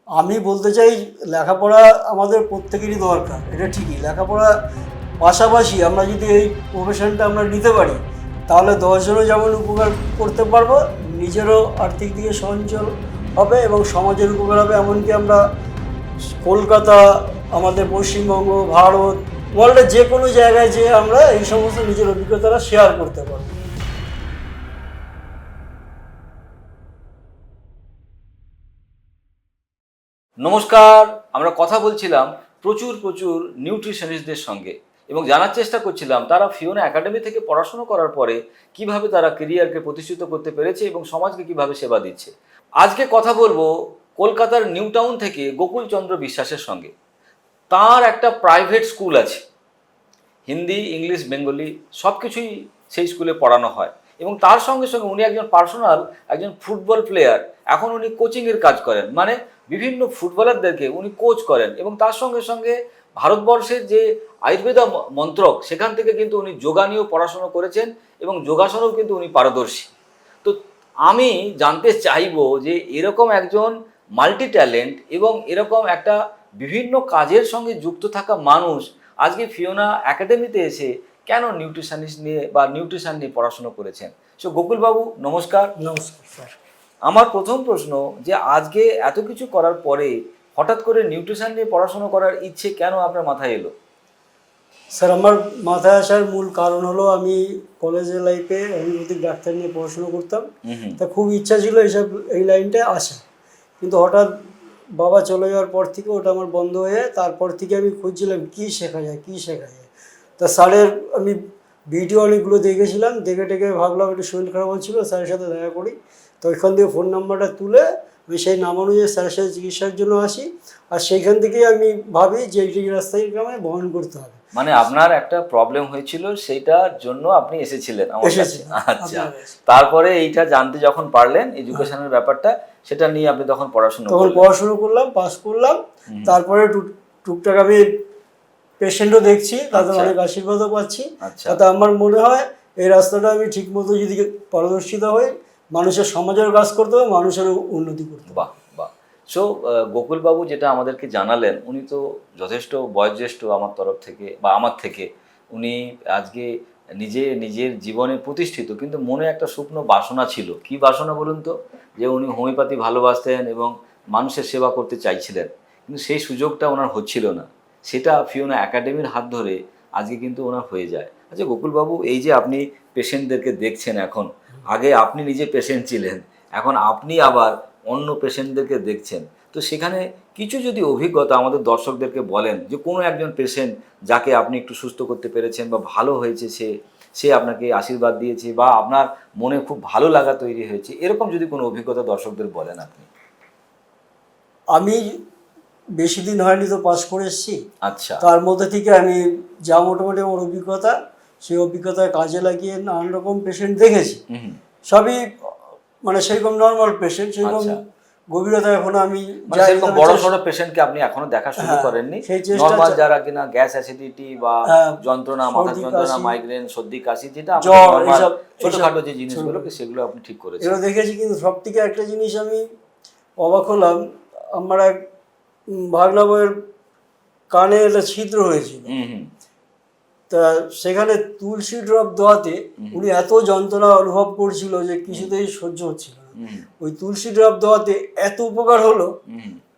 আমি বলতে চাই লেখাপড়া আমাদের প্রত্যেকেরই দরকার, এটা ঠিকই। লেখাপড়া পাশাপাশি আমরা যদি এই প্রফেশনটা আমরা নিতে পারি তাহলে 10 জনও যেমন উপকার করতে পারবো, নিজেরও আর্থিক দিকে সঞ্চল হবে এবং সমাজের উপকার হবে। এমনকি আমরা কলকাতা, আমাদের পশ্চিমবঙ্গ, ভারত, ওয়ার্ল্ডের যে কোনো জায়গায় যেয়ে আমরা এই সমস্ত নিজের অভিজ্ঞতাটা শেয়ার করতে পারবো। নমস্কার, আমরা কথা বলছিলাম প্রচুর প্রচুর নিউট্রিশনিস্টদের সঙ্গে এবং জানার চেষ্টা করছিলাম তারা ফিওনা একাডেমি থেকে পড়াশোনা করার পরে কিভাবে তারা কেরিয়ারকে প্রতিষ্ঠিত করতে পেরেছে এবং সমাজকে কিভাবে সেবা দিচ্ছে। আজকে কথা বলবো কলকাতার নিউ টাউন থেকে গোকুল চন্দ্র বিশ্বাসের সঙ্গে। তার একটা প্রাইভেট স্কুল আছে, হিন্দি, ইংলিশ, বেঙ্গলি সব কিছুই সেই স্কুলে পড়ানো হয় এবং তার সঙ্গে সঙ্গে উনি একজন ফুটবল প্লেয়ার। এখন উনি কোচিংয়ের কাজ করেন, মানে বিভিন্ন ফুটবলারদেরকে উনি কোচ করেন এবং তার সঙ্গে সঙ্গে ভারতবর্ষের যে আয়ুর্বেদা মন্ত্রক সেখান থেকে কিন্তু উনি যোগা নিয়েও পড়াশোনা করেছেন এবং যোগাসনেও কিন্তু উনি পারদর্শী। তো আমি জানতে চাইবো যে এরকম একজন মাল্টি ট্যালেন্ট এবং এরকম একটা বিভিন্ন কাজের সঙ্গে যুক্ত থাকা মানুষ আজকে ফিওনা একাডেমিতে এসে কেন নিউট্রিশনিস্ট নিয়ে বা নিউট্রিশন নিয়ে পড়াশোনা করেছেন। সো গোকুলবাবু নমস্কার। নমস্কার স্যার। আমার প্রথম প্রশ্ন যে আজকে এত কিছু করার পরে হঠাৎ করে নিউট্রিশন নিয়ে পড়াশোনা করার ইচ্ছে কেন আপনার মাথায় এলো? স্যার, আমার মাথায় আসার মূল কারণ হলো আমি কলেজের লাইফে হোমিওপ্যাথিক ডাক্তার নিয়ে পড়াশোনা করতাম। তা খুব ইচ্ছা ছিল এই লাইনটায় আসা, কিন্তু হঠাৎ বাবা চলে যাওয়ার পর থেকে ওটা আমার বন্ধ হয়ে তারপর থেকে আমি খুঁজছিলাম কী শেখা যায়। তা স্যারের আমি ভিডিও অনেকগুলো দেখেছিলাম, দেখে ভাবলাম একটু শরীর খারাপ হচ্ছিলো, স্যারের সাথে দেখা করি। তো ওইখান থেকে ফোন নাম্বারটা তুলে আমি সেই নাম অনুযায়ী স্যারের সাথে চিকিৎসার জন্য আসি। আর সেইখান থেকেই আমি ভাবি যে এই রাস্তাকে আমায় বহন করতে হবে। মানে আপনার একটা প্রবলেম হয়েছিল, সেইটার জন্য আপনি এসেছিলেন আমার কাছে। আচ্ছা, তারপরে এইটা জানতে যখন পারলেন এডুকেশনের ব্যাপারটা, সেটা নিয়ে আপনি তখন পড়াশোনা করলাম, পাস করলাম। তারপরে টুকটাক আমি পেশেন্টও দেখছি, তাদের অনেক আশীর্বাদও পাচ্ছি। তাতে আমার মনে হয় এই রাস্তাটা আমি ঠিক মতো যদি পারদর্শিতা হই, মানুষের সমাজের কাজ করতে হবে, মানুষের উন্নতি করতে হবে। বাহ বাহ। সো গোকুলবাবু যেটা আমাদেরকে জানালেন, উনি তো যথেষ্ট বয়োজ্যেষ্ঠ আমার তরফ থেকে বা আমার থেকে। উনি আজকে নিজের জীবনে প্রতিষ্ঠিত, কিন্তু মনে একটা স্বপ্ন বাসনা ছিল। কি বাসনা বলুন তো? যে উনি হোমিওপ্যাথি ভালোবাসতেন এবং মানুষের সেবা করতে চাইছিলেন, কিন্তু সেই সুযোগটা ওনার হচ্ছিল না। সেটা ফিওনা একাডেমির হাত ধরে আজকে কিন্তু ওনার হয়ে যায়। আচ্ছা গোকুলবাবু, এই যে আপনি পেশেন্টদেরকে দেখছেন, এখন আগে আপনি নিজে পেশেন্ট ছিলেন, এখন আপনি আবার অন্য পেশেন্টদেরকে দেখছেন, তো সেখানে কিছু যদি অভিজ্ঞতা আমাদের দর্শকদেরকে বলেন, যে কোনো একজন পেশেন্ট যাকে আপনি একটু সুস্থ করতে পেরেছেন বা ভালো হয়েছে, সে আপনাকে আশীর্বাদ দিয়েছে বা আপনার মনে খুব ভালো লাগা তৈরি হয়েছে, এরকম যদি কোনো অভিজ্ঞতা দর্শকদের বলেন আপনি। আমি বেশি দিন হয়নি তো পাস করে এসেছি। আচ্ছা। তার মধ্যে থেকে আমি যা মোটামুটি আমার অভিজ্ঞতা, সেই অভিজ্ঞতায় কাজে লাগিয়ে নানান রকম পেশেন্ট দেখেছি। সবই মানে সেরকম নর্মাল পেশেন্ট, সেরকম গভীরতা এখন আমি বড় সড়ো পেশেন্টকে আপনি এখনো দেখা শুরু করেননি। নরমাল যারা কিনা গ্যাস অ্যাসিডিটি বা যন্ত্রণা, মাথা যন্ত্রণা, মাইগ্রেন, সর্দি কাশি, যেটা ছোটখাটো যে জিনিসগুলো সেগুলো আপনি ঠিক করেছেন। এগুলো দেখেছি। কিন্তু সব থেকে একটা জিনিস আমি অবাক হলাম, আমার এক ভাগনা বইয়ের কানে একটা ছিদ্র হয়েছিল। তা সেখানে তুলসী ড্রপ দেওয়াতে উনি এত যন্ত্রণা অনুভব করছিল যে কিছুতেই সহ্য হচ্ছিল না। ওই তুলসী ড্রপ দেওয়াতে এত উপকার হলো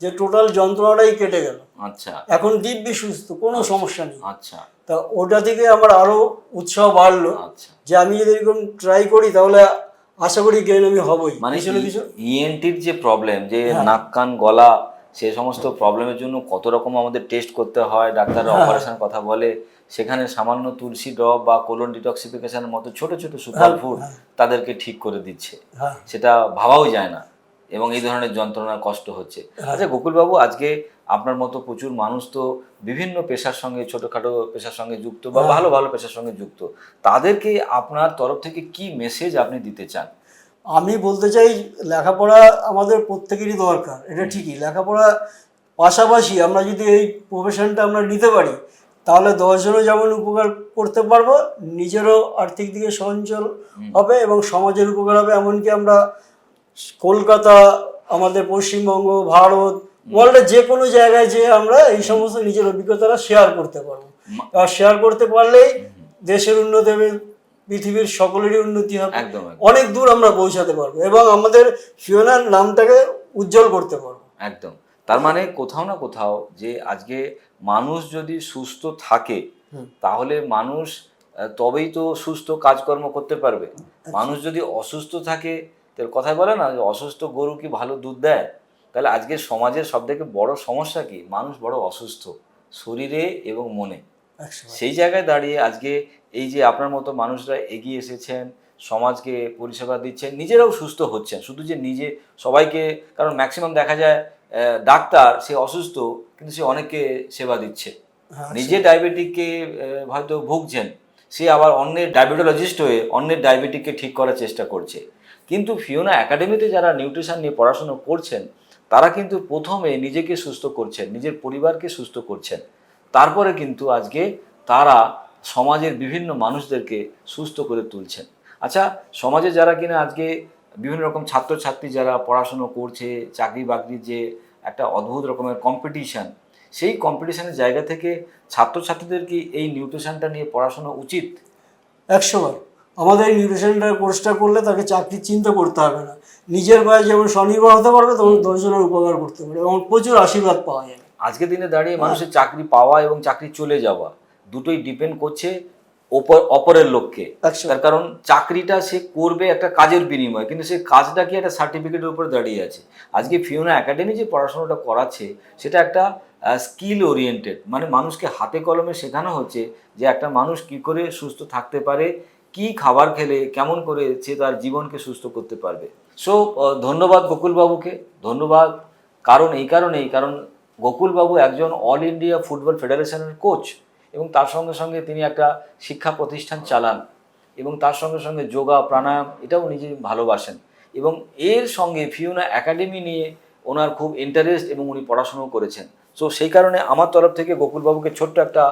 যে টোটাল যন্ত্রণাটাই কেটে গেল। আচ্ছা, এখন দিব্যি সুস্থ, কোনো সমস্যা নেই। আচ্ছা, তা ওটা থেকে আমার আরো উৎসাহ বাড়লো যে আমি যদি এরকম ট্রাই করি তাহলে আশা করি গেন আমি হবই। মানে ইএনটির যে প্রবলেম, যে নাক কান গলা, সে সমস্ত প্রবলেমের জন্য কত রকম আমাদের টেস্ট করতে হয়, ডাক্তাররা অপারেশন কথা বলে, সেখানে সামান্য তুলসী ড্রপ বা কোলন ডিটক্সিফিকেশনের মতো ছোট ছোট সুপার ফুড তাদেরকে ঠিক করে দিচ্ছে, সেটা ভাবাও যায় না এবং এই ধরনের যন্ত্রণার কষ্ট হচ্ছে। আচ্ছা গোকুলবাবু, আজকে আপনার মতো প্রচুর মানুষ তো বিভিন্ন পেশার সঙ্গে, ছোটোখাটো পেশার সঙ্গে যুক্ত বা ভালো ভালো পেশার সঙ্গে যুক্ত, তাদেরকে আপনার তরফ থেকে কি মেসেজ আপনি দিতে চান? আমি বলতে চাই লেখাপড়া আমাদের প্রত্যেকেরই দরকার, এটা ঠিকই। লেখাপড়া পাশাপাশি আমরা যদি এই প্রফেশনটা আমরা নিতে পারি তাহলে 10 জনও যেমন উপকার করতে পারবো, নিজেরও আর্থিক দিকে সঞ্চল হবে এবং সমাজের উপকার হবে। এমনকি আমরা কলকাতা, আমাদের পশ্চিমবঙ্গ, ভারত, ওয়ার্ল্ডের যে কোনো জায়গায় যে আমরা এই সমস্ত নিজের অভিজ্ঞতাটা শেয়ার করতে পারবো। আর শেয়ার করতে পারলেই দেশের উন্নতি হবে, পৃথিবীর সকলেরই উন্নতি হবে, একদম অনেক দূর আমরা পৌঁছাতে পারবো এবং আমাদের ফিওনার নামটাকে উজ্জ্বল করতে পারবো। একদম। তার মানে কোথাও না কোথাও যে আজকে মানুষ যদি সুস্থ থাকে তাহলে মানুষ তবেই তো সুস্থ কাজকর্ম করতে পারবে। মানুষ যদি অসুস্থ থাকে, তার কথায় বলে না যে অসুস্থ গরু কি ভালো দুধ দেয়? তাহলে আজকে সমাজের সবথেকে বড় সমস্যা কি? মানুষ বড় অসুস্থ শরীরে এবং মনে। সেই জায়গায় দাঁড়িয়ে আজকে এই যে আপনার মতো মানুষরা এগিয়ে এসেছেন, সমাজকে পরিষেবা দিচ্ছেন, নিজেরাও সুস্থ হচ্ছেন। শুধু যে নিজে সবাইকে, কারণ ম্যাক্সিমাম দেখা যায় ডাক্তার সে অসুস্থ কিন্তু সে অনেককে সেবা দিচ্ছে। নিজে ডায়াবেটিককে হয়তো ভুগছেন, সে আবার অন্যের ডায়াবেটোলজিস্ট হয়ে অন্যের ডায়াবেটিককে ঠিক করার চেষ্টা করছে। কিন্তু ফিওনা একাডেমিতে যারা নিউট্রিশন নিয়ে পড়াশুনো করছেন তারা কিন্তু প্রথমে নিজেকে সুস্থ করছেন, নিজের পরিবারকে সুস্থ করছেন, তারপরে কিন্তু আজকে তারা সমাজের বিভিন্ন মানুষদেরকে সুস্থ করে তুলছেন। আচ্ছা, সমাজে যারা কিনা আজকে বিভিন্ন রকম ছাত্রছাত্রী যারা পড়াশুনো করছে, চাকরি বাকরির যে একটা অদ্ভুত রকমের কম্পিটিশান, সেই কম্পিটিশানের জায়গা থেকে ছাত্রছাত্রীদের কি এই নিউট্রিশনটা নিয়ে পড়াশোনা উচিত? 100বার। আমাদের এই নিউট্রিশনটার কোর্সটা করলে তাকে চাকরির চিন্তা করতে হবে না, নিজের পায়ে যেমন স্বনির্ভর হতে পারবে তেমন 10 জনের উপকার করতে পারবে এবং প্রচুর আশীর্বাদ পাওয়া যাবে। আজকের দিনে দাঁড়িয়ে মানুষের চাকরি পাওয়া এবং চাকরি চলে যাওয়া দুটোই ডিপেন্ড করছে অপরের লোককে। তার কারণ চাকরিটা সে করবে একটা কাজের বিনিময়ে, কিন্তু সেই কাজটা কি একটা সার্টিফিকেটের উপর দাঁড়িয়ে আছে। আজকে ফিওনা একাডেমি যে পড়াশোনাটা করাচ্ছে সেটা একটা স্কিল ওরিয়েন্টেড, মানে মানুষকে হাতে কলমে শেখানো হচ্ছে যে একটা মানুষ কি করে সুস্থ থাকতে পারে, কি খাবার খেলে কেমন করে সে তার জীবনকে সুস্থ করতে পারবে। সো ধন্যবাদ গোকুলবাবুকে, ধন্যবাদ কারণ গোকুলবাবু একজন অল ইন্ডিয়া ফুটবল ফেডারেশনের কোচ এবং তার সঙ্গে সঙ্গে তিনি একটা শিক্ষা প্রতিষ্ঠান চালান এবং তার সঙ্গে সঙ্গে যোগা প্রাণায়াম এটাও নিজে ভালোবাসেন এবং এর সঙ্গে ফিওনা একাডেমি নিয়ে ওনার খুব ইন্টারেস্ট এবং উনি পড়াশুনো করেছেন। সো সেই কারণে আমার তরফ থেকে গোকুলবাবুকে ছোট্ট একটা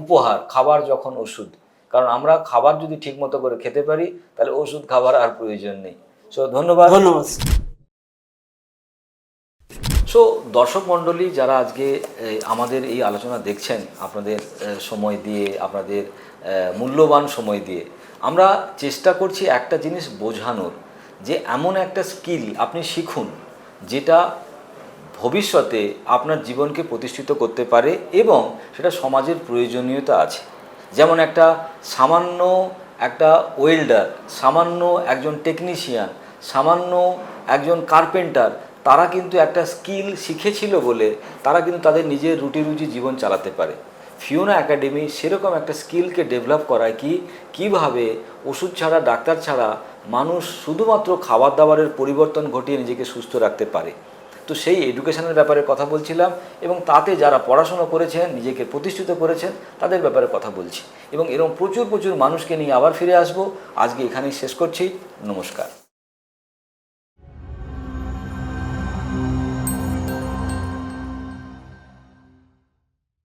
উপহার, খাবার যখন ওষুধ, কারণ আমরা খাবার যদি ঠিকমতো করে খেতে পারি তাহলে ওষুধ খাবার আর প্রয়োজন নেই। সো ধন্যবাদ। সো দর্শক মণ্ডলী যারা আজকে আমাদের এই আলোচনা দেখছেন, আপনাদের সময় দিয়ে, আপনাদের মূল্যবান সময় দিয়ে আমরা চেষ্টা করছি একটা জিনিস বোঝানোর, যে এমন একটা স্কিল আপনি শিখুন যেটা ভবিষ্যতে আপনার জীবনকে প্রতিষ্ঠিত করতে পারে এবং সেটা সমাজের প্রয়োজনীয়তা আছে। যেমন একটা সামান্য একটা ওয়েল্ডার, সামান্য একজন টেকনিশিয়ান, সামান্য একজন কার্পেন্টার, তারা কিন্তু একটা স্কিল শিখেছিল বলে তারা কিন্তু তাদের নিজের রুটি জীবন চালাতে পারে। ফিওনা একাডেমি সেরকম একটা স্কিলকে ডেভেলপ করায় কীভাবে ওষুধ ছাড়া, ডাক্তার ছাড়া মানুষ শুধুমাত্র খাবার দাবারের পরিবর্তন ঘটিয়ে নিজেকে সুস্থ রাখতে পারে। তো সেই এডুকেশনের ব্যাপারে কথা বলছিলাম এবং তাতে যারা পড়াশোনা করেছেন, নিজেকে প্রতিষ্ঠিত করেছেন, তাদের ব্যাপারে কথা বলছি এবং এরকম প্রচুর মানুষকে নিয়ে আবার ফিরে আসবো। আজকে এখানেই শেষ করছি। নমস্কার।